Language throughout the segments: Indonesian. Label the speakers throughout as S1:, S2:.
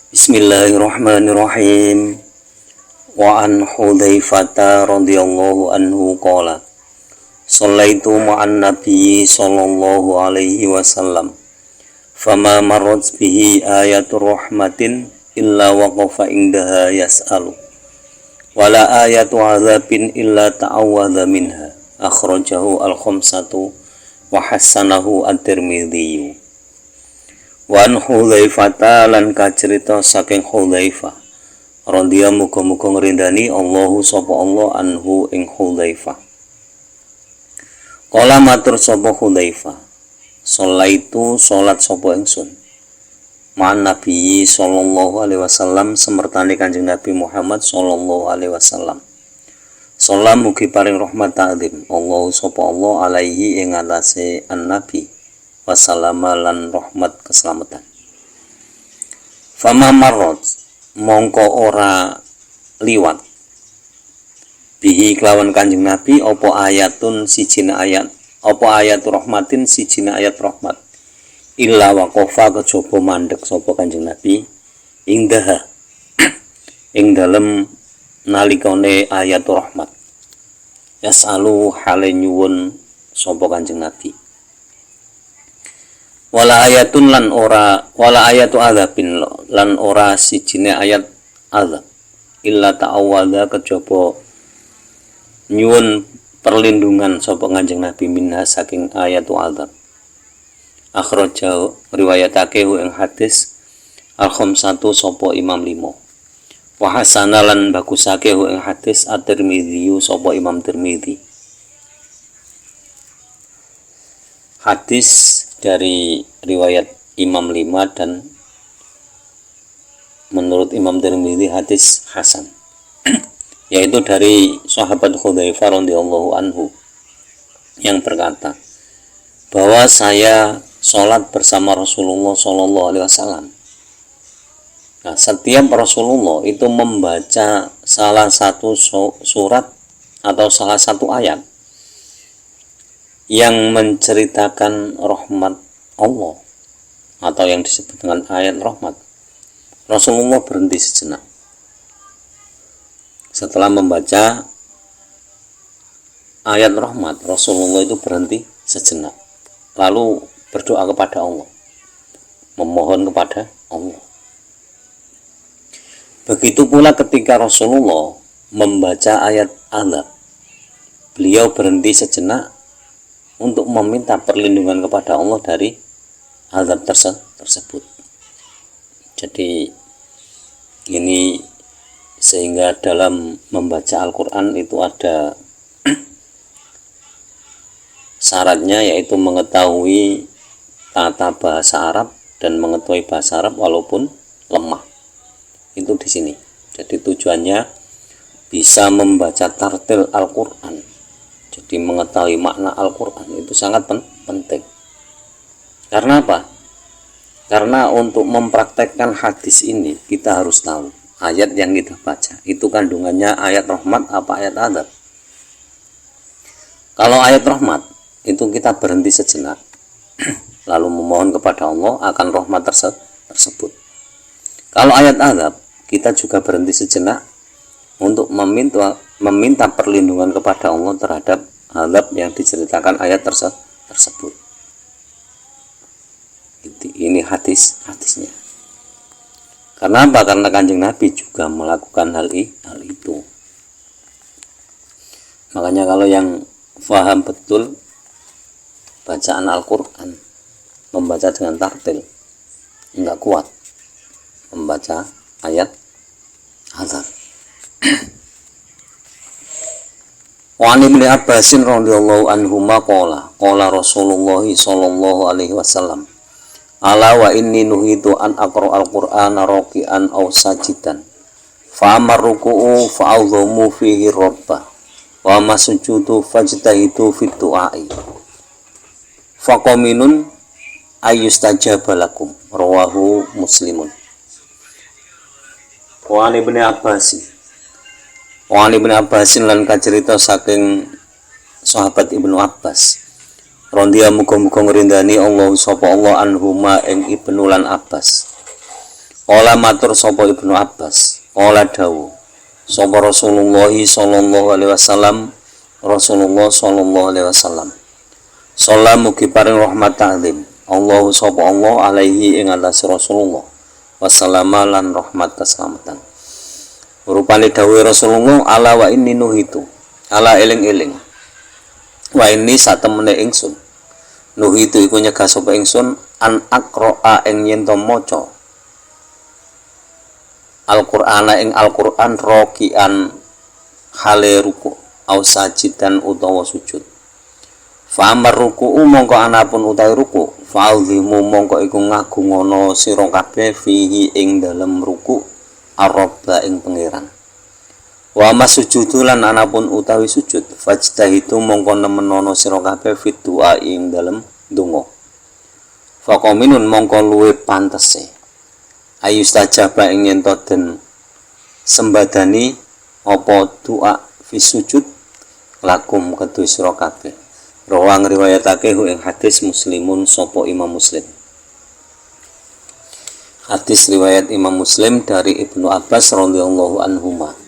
S1: Bismillahirrahmanirrahim. Wa an Hudzaifah radhiyallahu anhu qala shallaitu ma'an nabiyyi sallallahu alaihi wasallam fama marrat bihi ayatul rahmatin illa waqafa indaha yas'alu wala ayatu azabin illa ta'awwadha minha akhrajahu al-khamsatu wa hassanahu at-Tirmidzi. Wan Hudzaifah lan kacerita saking Hudzaifah radhiyallahu muga-muga ngrindani Allahu sapa Allah anhu ing Hudzaifah. Kala matur sapa Hudzaifah, sholaitu salat sapa ingsun ma'an Nabi sallallahu alaihi wasallam semertane Kanjeng Nabi Muhammad sallallahu alaihi wasallam. Salam mugi paring rahmat ta'zim Allahu sapa Allah alaihi ing atase an-nabi wassalama lan rahmat keselamatan. Fama marot mongko ora liwat bihi kelawan Kanjeng Nabi apa ayatun sijine ayat apa ayatul rahmatin sijine ayat rahmat illa waqafa kejaba mandek sapa Kanjeng Nabi ing daha ing dalem nalikane ayatul rahmat yasalu hale nyuwun sapa Kanjeng Nabi. Wala ayatun lan ora wala ayatu adzabin lan ora sijine ayat azab illa ta'awwadha kejaba nyuwun perlindungan sapa Kanjeng Nabi minha saking ayatu azab. Akhrajahu riwayatake ing hadis al-khamsatu sapa Imam 5. Wa hasana lan bagusake ing hadis at-Tirmidzi sapa Imam Tirmidzi. Hadis dari riwayat Imam 5 dan menurut Imam Tirmidzi hadis hasan yaitu dari sahabat Hudzaifah radhiyallahu anhu yang berkata bahwa saya sholat bersama Rasulullah sallallahu alaihi wasallam. Nah, setiap Rasulullah itu membaca salah satu surat atau salah satu ayat yang menceritakan rahmat Allah atau yang disebut dengan ayat rahmat, Rasulullah berhenti sejenak. Setelah membaca ayat rahmat, Rasulullah itu berhenti sejenak, lalu berdoa kepada Allah, memohon kepada Allah. Begitu pula ketika Rasulullah membaca ayat azab, beliau berhenti sejenak untuk meminta perlindungan kepada Allah dari azab tersebut. Jadi ini sehingga dalam membaca Al-Quran itu ada syaratnya, yaitu mengetahui tata bahasa Arab dan mengetahui bahasa Arab walaupun lemah. Itu di sini. Jadi tujuannya bisa membaca tartil Al-Quran. Jadi mengetahui makna Al-Quran itu sangat penting. Karena apa? Karena untuk mempraktekkan hadis ini kita harus tahu ayat yang kita baca itu kandungannya ayat rahmat apa ayat azab. Kalau ayat rahmat itu kita berhenti sejenak lalu memohon kepada Allah akan rahmat tersebut. Kalau ayat azab kita juga berhenti sejenak untuk meminta perlindungan kepada Allah terhadap azab yang diceritakan ayat tersebut. Ini hadisnya. Karena apa? Karena Kanjeng Nabi juga melakukan hal itu. Makanya kalau yang paham betul bacaan Al-Quran, membaca dengan tartil, enggak kuat membaca ayat azab. Wa an Ibnu Abbas radhiyallahu anhuma qala Rasulullah sallallahu alaihi wasallam ala wa inni nuhitu an aqra al-Qur'ana raqi'an aw sajidan fa amar ruku'u fa a'dhamu fihi rabba wa masujudu fajtahidu fit du'ai fa qaminun ayyustajaba lakum rawahu Muslimun. Wa an Ibnu Abbas lan kacerita saking sahabat Ibnu Abbas radhiyallahu muga-muga ngrindani Allah sapa Allah anhuma ing Ibnu lan Abbas Qala matur sapa Ibnu Abbas, qala dawu sapa Rasulullah sallallahu alaihi wasallam, Rasulullah sallallahu alaihi wasallam. Salam mugi paring rahmat ta'zim Allahu sapa Allah alaihi ing atas Rasulullah wasallama lan rahmat keselamatan. Rupane dawuh Rasulullah, ala wa inni nuhitu, ala eling-eling, wa inni satemene ingsun, nuhitu iku nyegah sapa ingsun an aqra'a ing yen to maca Al-Qur'ana ing Al-Qur'an rokian hale ruku au sajidan utawa sujud. Fa amar ruku'u mongko anapun utawi ruku, fa'alzimu mongko iku ngagungono sira kabeh fihi ing dalem ruku ar-rabba ing pangeran. Wa masujudu lan anapun utawi sujud, fajtahidu mongko nemenono sira kabeh fit du'a ing dalem donga. Faqaminun mongko luwe pantese ayustajaba ing yen to den sembadani apa doa fi sujud lakum kedue sira kabeh. Rawang riwayatake ing hadis Muslimun sapa Imam Muslim. Hadis riwayat Imam Muslim dari Ibnu Abbas radhiyallahu anhuma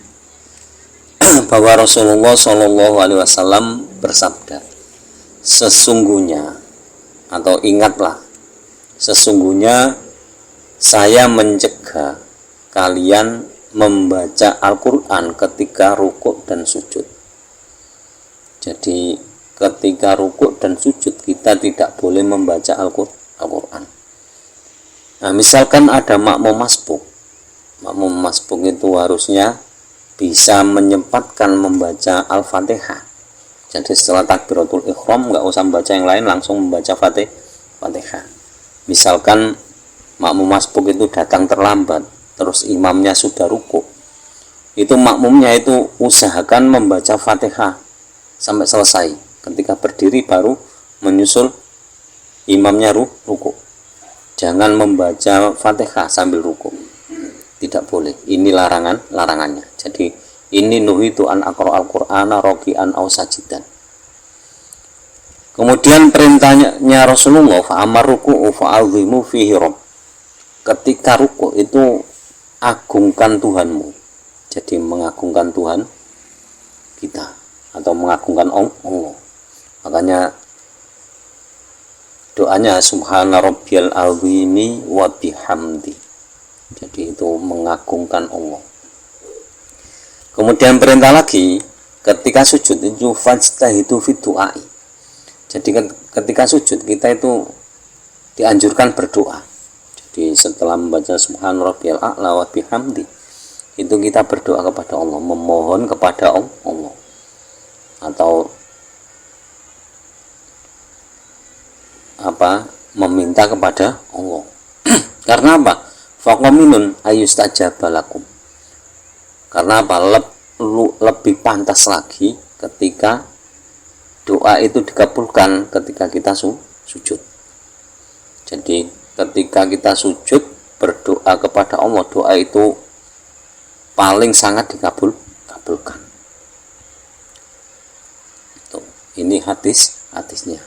S1: bahwa Rasulullah sallallahu alaihi wasallam bersabda, sesungguhnya atau ingatlah, sesungguhnya saya mencegah kalian membaca Al-Quran ketika rukuk dan sujud. Jadi ketika rukuk dan sujud kita tidak boleh membaca Al-Quran. Nah, misalkan ada makmum masbuk itu harusnya bisa menyempatkan membaca Al-Fatihah. Jadi setelah takbiratul ihram nggak usah membaca yang lain, langsung membaca Fatihah. Misalkan makmum masbuk itu datang terlambat, terus imamnya sudah rukuk, itu makmumnya itu usahakan membaca Fatihah sampai selesai. Ketika berdiri baru menyusul imamnya rukuk. Jangan membaca Fatihah sambil rukuk, tidak boleh. Ini larangannya. Jadi ini nuhitu an aqra al-Qur'ana raki'an aw sajidan. Kemudian perintahnya Rasulullah, fa amar ruku'u fa'azimu fihi rabb. Ketika rukuk itu agungkan Tuhanmu. Jadi mengagungkan Tuhan kita atau mengagungkan Allah. Makanya doanya subhana rabbiyal azimi wa bihamdi. Jadi itu mengagungkan Allah. Kemudian perintah lagi ketika sujud itu fajtahidu fid du'ai. Jadi ketika sujud kita itu dianjurkan berdoa. Jadi setelah membaca subhana rabbiyal a'la wa bihamdi, itu kita berdoa kepada Allah, memohon kepada Allah atau meminta kepada Allah. Karena apa? Faqaminun ayustajaba lakum. Karena apa? Lebih pantas lagi ketika doa itu dikabulkan ketika kita sujud. Jadi ketika kita sujud berdoa kepada Allah, doa itu paling sangat dikabulkan. Tuh, ini hadisnya.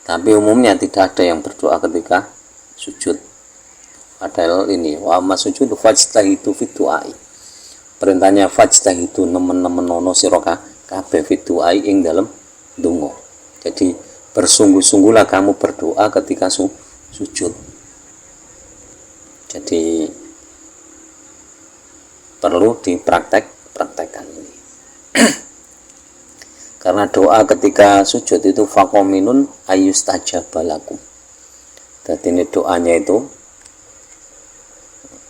S1: Tapi umumnya tidak ada yang berdoa ketika sujud. Padahal ini wa masujud fajtahidu fid du'ai. Perintahnya fajtahidu nemen-nemenono sira kabeh fid du'ai ing dalem donga. Jadi bersungguh-sungguhlah kamu berdoa ketika sujud. Jadi perlu dipraktekkan ini. Karena doa ketika sujud itu faqaminun ayustajaba lakum. Jadi ini doanya itu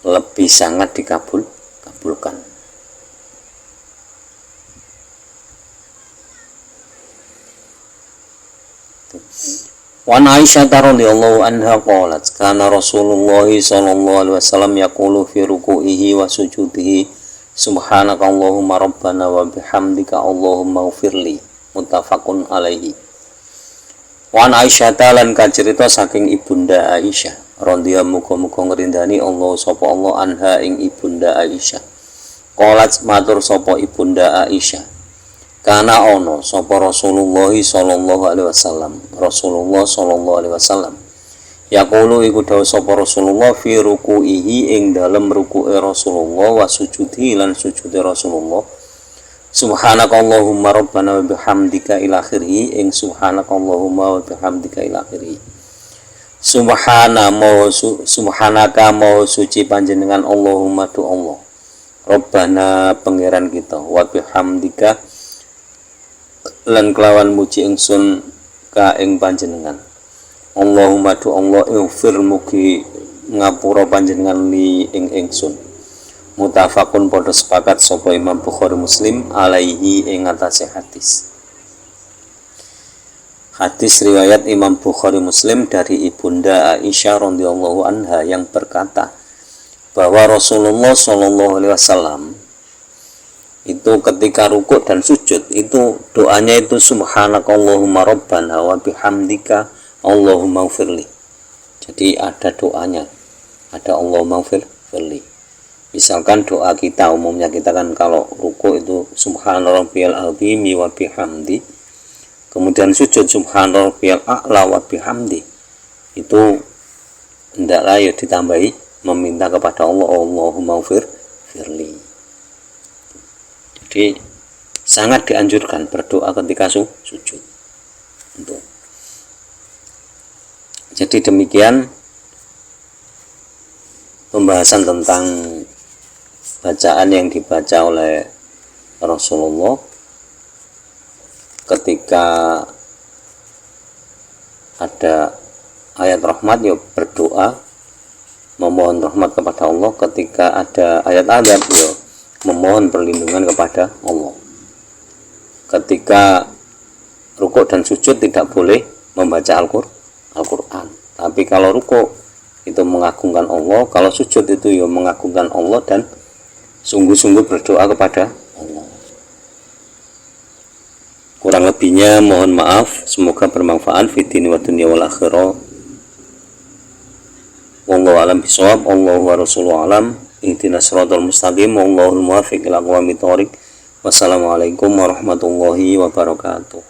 S1: lebih sangat dikabulkan. Wa Aisyah radhiyallahu anha qalat kana Rasulullah sallallahu alaihi wasallam yaqulu fi ruku'ihi wa sujudihi subhanakallahumma rabbana wa bihamdika allahumma ighfirli muttafaqun alaihi. Wa Aisyah lan kacerita saking ibunda Aisyah radhiyallahu muga-muga ngrindani Allah sapa Allah anha ing ibunda Aisyah. Qalat matur sapa ibunda Aisyah, kana ono sapa Rasulullah sallallahu alaihi wasallam, Rasulullah sallallahu alaihi wasallam Yaqulu iku dawuh sapa Rasulullah fi ruku'ihi ing dalem ruku'e Rasulullah wa sujudi lan sujude Rasulullah. Subhanakallahumma rabbana wa bihamdika ila akhirih ing subhanakallahumma wa bihamdika ila akhirih. Subhanaka maha suci panjenengan Allahumma tu Allah. Rabbana pangeran kita wa bihamdika lan kelawan muji ingsun ka ing panjenengan. Allahumma tu Allah ighfir mugi ngapura panjenengan li ing ingsun. Mutafakun padha sepakat sapa Imam Bukhari Muslim alaihi ing atase hadis. Hadis riwayat Imam Bukhari Muslim dari Ibunda Aisyah radhiyallahu anha yang berkata bahwa Rasulullah Shallallahu alaihi wasallam itu ketika rukuk dan sujud itu doanya itu subhanakallahumma rabbana wa bihamdika Allahumma ighfirli. Jadi ada doanya, ada Allahumma ighfirli. Misalkan doa kita umumnya kita kan kalau ruku itu subhanarabbiyal azim wa bihamdi, kemudian sujud subhanarabbiyal a'la wa bihamdi, itu hendaklah ya ditambahi meminta kepada Allah Allahumma ighfirli. Jadi sangat dianjurkan berdoa ketika sujud. Jadi demikian pembahasan tentang bacaan yang dibaca oleh Rasulullah ketika ada ayat rahmat ya berdoa memohon rahmat kepada Allah, ketika ada ayat-ayat ya memohon perlindungan kepada Allah. Ketika rukuk dan sujud tidak boleh membaca Al-Quran, tapi kalau rukuk itu mengagungkan Allah, kalau sujud itu ya mengagungkan Allah dan sungguh-sungguh berdoa kepada Allah. Kurang lebihnya mohon maaf, semoga bermanfaat fid dini wa dunya wal akhirah. Wallahu a'lam bishawab, Allahu wa rasuluhu a'lam. Ihdinas siratal mustaqim, wallahul muwaffiq ila aqwamit thoriq. Wassalamualaikum warahmatullahi wabarakatuh.